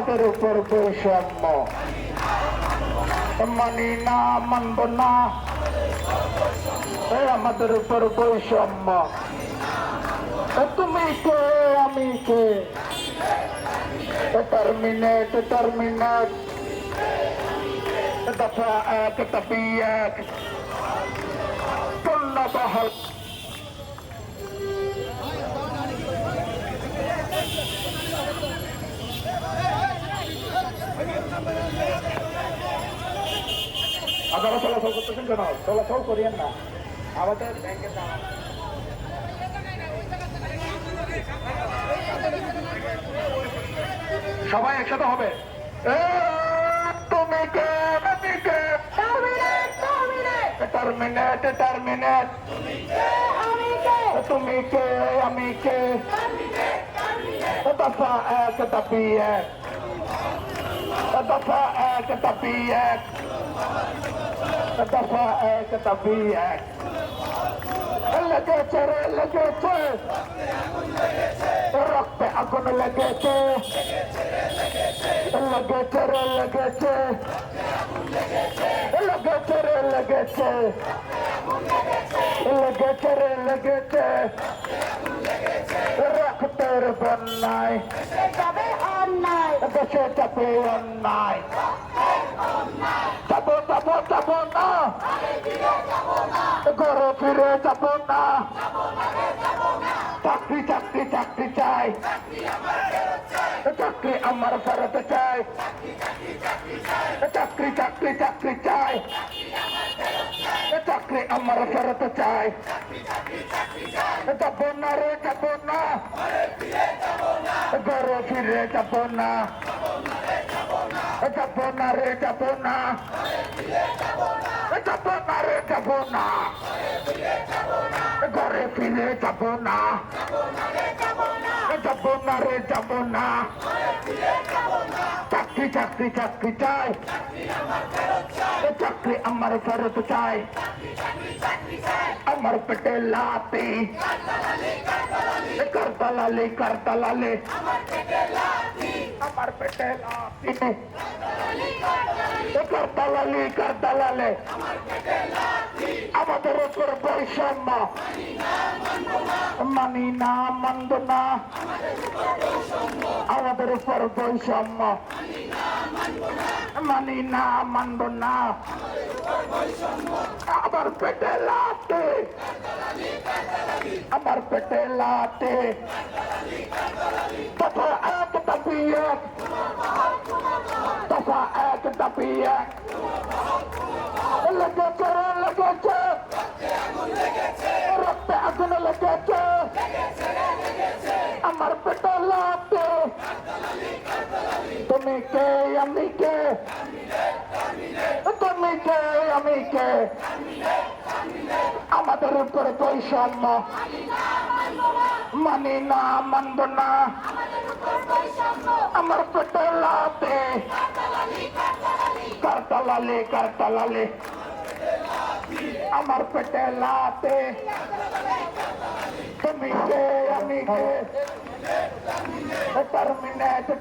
আমাদের উপর বৈষম্য মানি না, মানব না, আমাদের উপর বৈষম্য। তুমি কে, আমি কে? টার্মিনেট, টার্মিনেট, দফা এক, দাবি এক, পূর্ণবহাল। আপনারা চলাচল করতেছেন কেন? চলাচল করিয়েন না, আমাদের ব্যাংকের দাম। সবাই একসাথে হবে। তুমি কে, আমি কে? টার্মিনেট, টার্মিনেট, তুমি কে, আমি কে? দফা এক, দাবি এক, দফা এক, দাবি এক, দফা এক, দাবি এক। লেগেছে রে, লেগেছে, রক্তে আগুন লেগেছে, লেগেছে রে, লেগেছে, লেগেছে রে, লেগেছে, লেগেছে রে, লেগেছে, রক্তের বন্যায় দেশে যাবে অন্যায়। যাবো যাবো যাবো না, ঘরে ফিরে যাবো না, চাকরি চাকরি চাকরি চাই, চাকরি আমার ফেরত চাই, চাকরি চাকরি চাকরি চাই, চাকরি আমার ফেরত চাই। যাবো না রে, যাবো না, ঘরে ফিরে যাবো না, যাবো না রে, যাবো না, যাবো না রে, যাবো না, ঘরে ফিরে যাবো না, যাবো না রে, যাবো না, চাকরি চাকরি চাকরি চাই, চাকরি আমার ফেরত চাই। আমার পেটে লাতি করতালালে, করতালালে, আমার পেটে লাতি করতালালে, করতালালে, আমাদের উপর বৈষম্য মানি না, মানব না, আমাদের উপর বৈষম্য মানি না, মানব না, আমার পেটে লাতে, আমার পেটে লাতে, দফা এক, দাবি এক, দফা এক, দাবি এক। লেগেছে রে, লেগেছে, রক্তে আগুন লেগেছে, আমার পেটে লাতে। তুমি কে, আমি কে? তুমি কে, আমি কে? আমাদের উপরে বৈষম্য মানি না, মানব না, আমার পেটে লাতে, করতালালে, করতালালে, আমার পেটে লাতে। তুমি কে, আমি কে? টার্মিনেট।